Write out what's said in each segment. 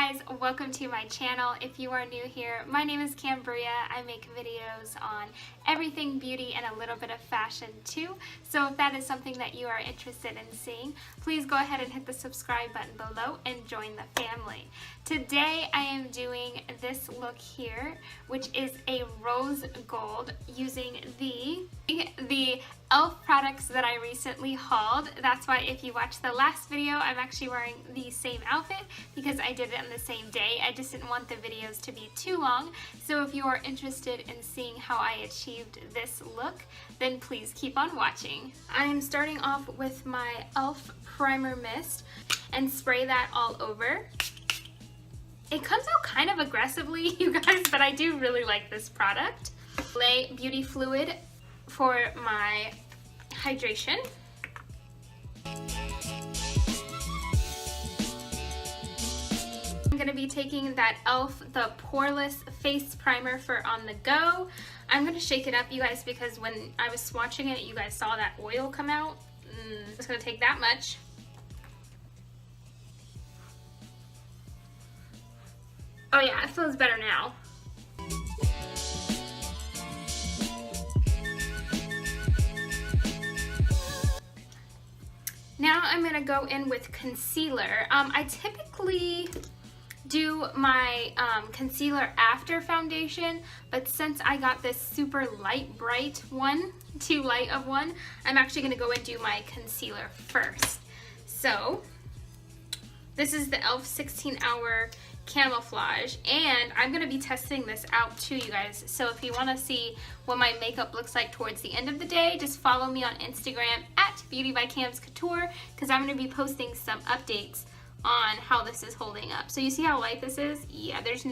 guys, welcome to my channel. If you are new here, my name is Cambria. I make videos on everything beauty and a little bit of fashion too. So if that is something that you are interested in seeing, please go ahead and hit the subscribe button below and join the family. Today I am doing this look here, which is a rose gold using the E.L.F products that I recently hauled. That's why if you watched the last video, I'm actually wearing the same outfit because I did it on the same day. I just didn't want the videos to be too long. So if you are interested in seeing how I achieved this look, then please keep on watching. I am starting off with my E.L.F primer mist and spray that all over. It comes out kind of aggressively, you guys, but I do really like this product. Lay Beauty Fluid for my hydration. I'm going to be taking that E.L.F. the Poreless Face Primer for on the go. I'm going to shake it up, you guys, because when I was swatching it, you guys saw that oil come out. It's going to take that much. Oh yeah, it feels better now. Now I'm going to go in with concealer. I typically do my concealer after foundation, but since I got this super light bright one, too light of one, I'm actually going to go and do my concealer first. So this is the E.L.F 16-hour camouflage, and I'm going to be testing this out too, you guys. So if you want to see what my makeup looks like towards the end of the day, just follow me on Instagram at Beauty by Cam's Couture, because I'm going to be posting some updates on how this is holding up. So you see how light this is? Yeah, there's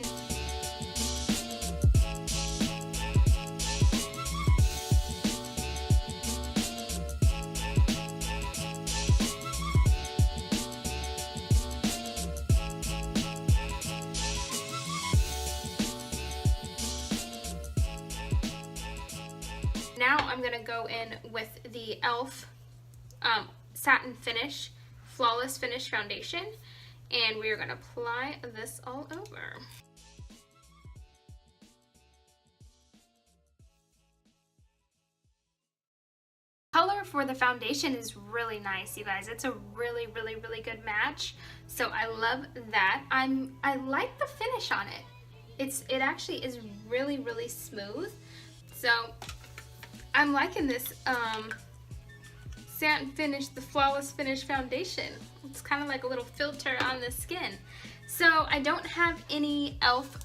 Now I'm going to go in with the E.L.F Satin-Finish Flawless Finish Foundation, and we're going to apply this all over. Color for the foundation is really nice, you guys. It's a really good match, so I love that. I like the finish on it. It actually is really smooth, so I'm liking this Satin-Finish, the Flawless Finish Foundation. It's kind of like a little filter on the skin. So I don't have any E.L.F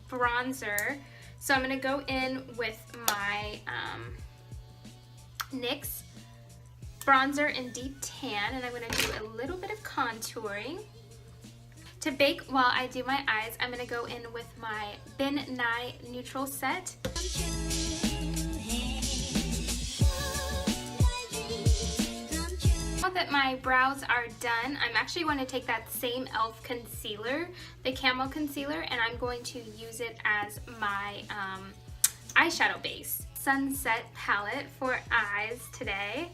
bronzer, so I'm going to go in with my NYX bronzer in Deep Tan, and I'm going to do a little bit of contouring. To bake while I do my eyes, I'm going to go in with my Ben Nye Neutral Set. Now that my brows are done, I'm actually going to take that same E.L.F concealer, the Camo Concealer, and I'm going to use it as my eyeshadow base. Sunset palette for eyes today.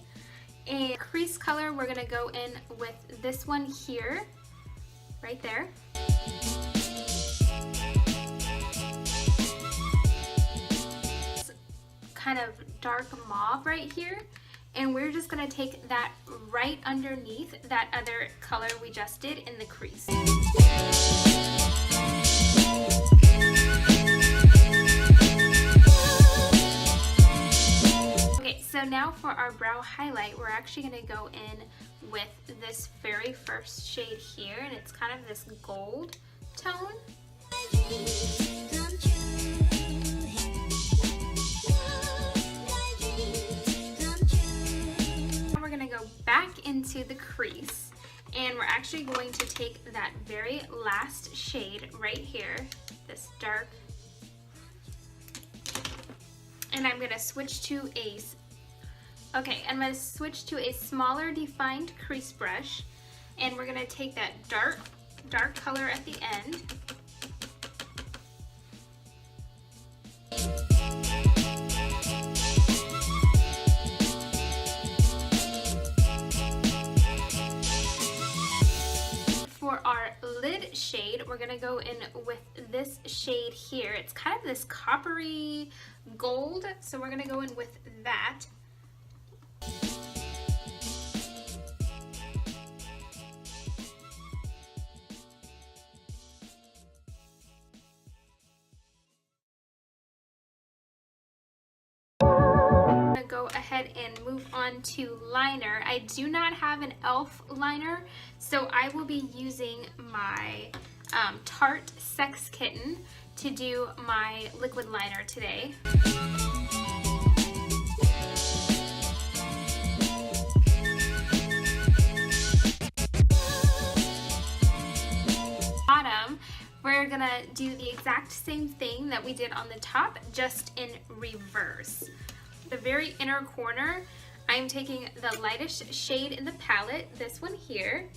And crease color, we're going to go in with this one here, right there. It's kind of dark mauve right here. And we're just going to take that right underneath that other color we just did in the crease. Okay, so now for our brow highlight, we're actually going to go in with this very first shade here, and it's kind of this gold tone. Back into the crease, and we're actually going to take that very last shade right here, this dark, and I'm going to switch to I'm going to switch to a smaller defined crease brush, and we're going to take that dark color at the end. For our lid shade, we're gonna go in with this shade here. It's kind of this coppery gold, so we're gonna go in with that. Go ahead and move on to liner. I do not have an e.l.f. liner, so I will be using my Tarte Sex Kitten to do my liquid liner today. Bottom, we're gonna do the exact same thing that we did on the top, just in reverse. The very inner corner, I'm taking the lightest shade in the palette, this one here.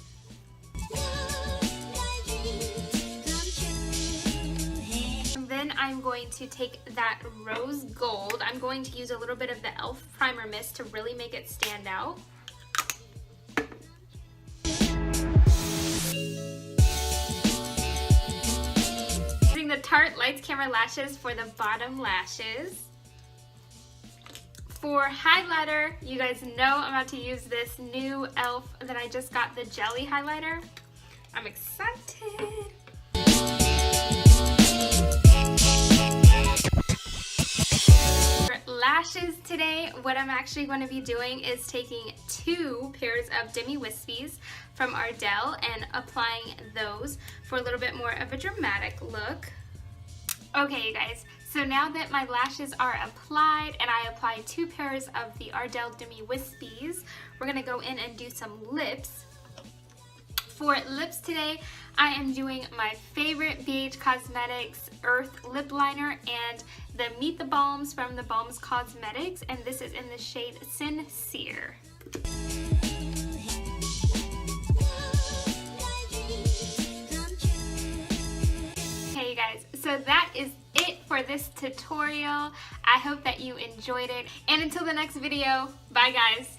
And then I'm going to take that rose gold. I'm going to use a little bit of the e.l.f. primer mist to really make it stand out. Using the Tarte Lights Camera Lashes for the bottom lashes. For highlighter, you guys know I'm about to use this new e.l.f. that I just got, the jelly highlighter. I'm excited. For lashes today, what I'm actually going to be doing is taking 2 pairs of Demi Wispies from Ardell and applying those for a little bit more of a dramatic look. Okay, you guys. So now that my lashes are applied and I applied 2 pairs of the Ardell Demi Wispies, we're going to go in and do some lips. For lips today, I am doing my favorite BH Cosmetics Earth Lip Liner and the Meet the Balms from the Balms Cosmetics, and this is in the shade Sincere. Okay, you guys, so that is it for this tutorial. I hope that you enjoyed it, and until the next video, bye guys.